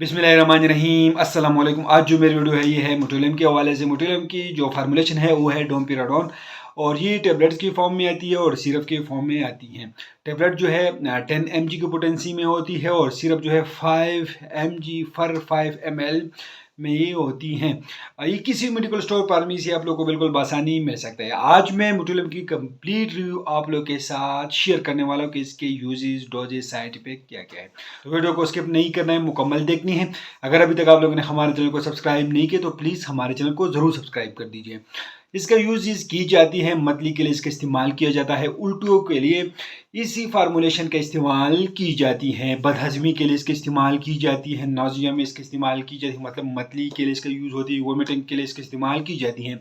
बिस्मिल्लाहिर्रहमानिर्रहीम अस्सलाम वालेकुम। आज जो मेरी वीडियो है ये है मोटोलिम के हवाले से। मोटोलिम की जो फार्मूलेशन है वो है डोम्पिराडोन और ये टेबलेट्स की फॉर्म में आती है और सिरप के फॉर्म में आती है। टेबलेट जो है 10 mg की पोटेंसी में होती है और सिरप जो है 5 mg फर 5 ml में ये होती हैं। ये किसी मेडिकल स्टोर फार्मेसी से आप लोग को बिल्कुल बासानी मिल सकता है। आज मैं मोटोलिम की कंप्लीट रिव्यू आप लोग के साथ शेयर करने वाला हूँ कि इसके यूजेस, डोजेस, साइड इफेक्ट क्या क्या है। तो वीडियो को स्किप नहीं करना है, मुकम्मल देखनी है। अगर अभी तक आप लोगों ने हमारे चैनल को सब्सक्राइब नहीं किया तो प्लीज़ हमारे चैनल को ज़रूर सब्सक्राइब कर दीजिए। इसका यूज की जाती है मतली के लिए, इसका इस्तेमाल किया जाता है उल्टियों के लिए, इसी फार्मूलेशन का इस्तेमाल की जाती है। बदहजमी के लिए इसका इस्तेमाल की जाती है, नाजिया में इसका इस्तेमाल की जाती है, मतलब मतली के लिए इसका यूज़ होती है, वोमिटिंग के लिए इसका इस्तेमाल की जाती है।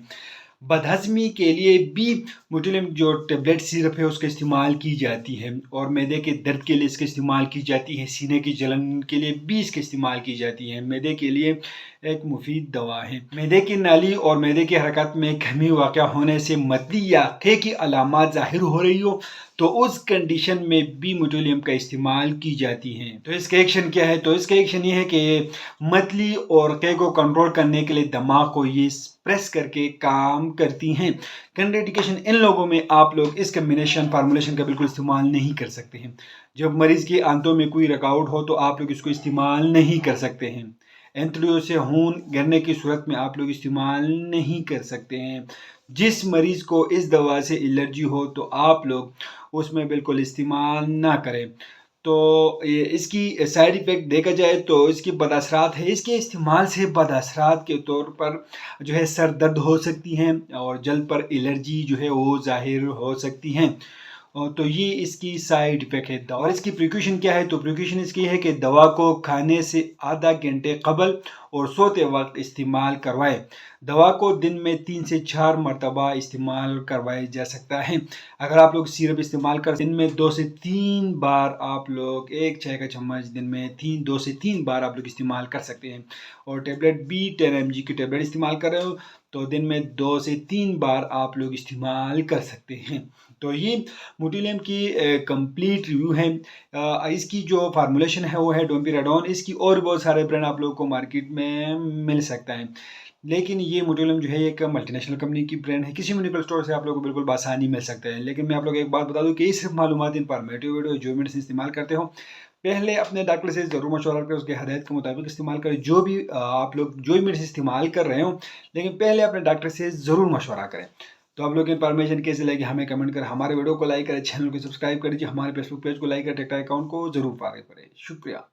बदहजमी के लिए भी मोटोलिम जो टेबलेट सिरप है उसका इस्तेमाल की जाती है और मैदे के दर्द के लिए इसका इस्तेमाल की जाती है। सीने की जलन के लिए भी इसका इस्तेमाल की जाती है। मैदे के लिए एक मुफीद दवा है। मैदे की नाली और मैदे की हरकत में कमी वाक़ होने से मतली या खे की अलामत ज़ाहिर हो रही हो तो उस कंडीशन में भी मोटोलियम का इस्तेमाल की जाती है। तो इसका एक्शन क्या है? तो इसका एक्शन ये है कि मतली और खे को कंट्रोल करने के लिए दिमाग को ये प्रेस करके काम करती हैं। कंट्राइंडिकेशन इन लोगों में आप लोग इस कम्बिनेशन फार्मूलेशन का बिल्कुल इस्तेमाल नहीं कर सकते हैं। जब मरीज़ की आंतों में कोई रुकावट हो तो आप लोग इसको इस्तेमाल नहीं कर सकते हैं। एंथलियों से खून गिरने की सूरत में आप लोग इस्तेमाल नहीं कर सकते हैं। जिस मरीज़ को इस दवा से एलर्जी हो तो आप लोग उसमें बिल्कुल इस्तेमाल ना करें। तो ये इसकी साइड इफ़ेक्ट देखा जाए तो इसकी बदअसरात है। इसके इस्तेमाल से बदअसरात के तौर पर जो है सर दर्द हो सकती हैं और जल्द पर एलर्जी जो है वो ज़ाहिर हो सकती हैं। तो ये इसकी साइड इफ़ेक्ट है। और इसकी प्रिकॉशन क्या है? तो प्रिकॉशन इसकी है कि दवा को खाने से आधा घंटे कबल और सोते वक्त इस्तेमाल करवाएं। दवा को दिन में 3 से 4 मरतबा इस्तेमाल करवाया जा सकता है। अगर आप लोग सिरप इस्तेमाल कर दिन में 2 से 3 बार आप लोग एक चाय का चम्मच दिन में 2 से 3 बार आप लोग इस्तेमाल कर सकते हैं। और टेबलेट भी 10 mg की टेबलेट इस्तेमाल कर रहे हो तो दिन में 2 से 3 बार आप लोग इस्तेमाल कर सकते हैं। तो ये मोटोलियम की कंप्लीट रिव्यू है। इसकी जो फार्मूलेशन है वो है डोम्पिराडोन। इसकी और बहुत सारे ब्रांड आप लोगों को मार्केट में मिल सकता है, लेकिन ये मोटोलियम जो है एक मल्टीनेशनल कंपनी की ब्रांड है। किसी मेडिकल स्टोर से आप लोगों को बिल्कुल बासानी मिल सकता है। लेकिन मैं आप लोगों को एक बात बता दूं कि ये सिर्फ मालूमात इन्फॉर्मेटिव वीडियो जो मेडिसिन इस्तेमाल करते हो पहले अपने डॉक्टर से ज़रूर मशवरा करें, उसके हदायत के मुताबिक इस्तेमाल करें। जो भी आप लोग जो भी मेडिसिन इस्तेमाल कर रहे हो, लेकिन पहले अपने डॉक्टर से ज़रूर मशवरा करें। तो आप लोग इन्फॉर्मेशन कैसे लगी हमें कमेंट करें, हमारे वीडियो को लाइक करें, चैनल को सब्सक्राइब करें, हमारे फेसबुक पेज को लाइक करें, टिकटॉक अकाउंट को जरूर फॉलो करें। शुक्रिया।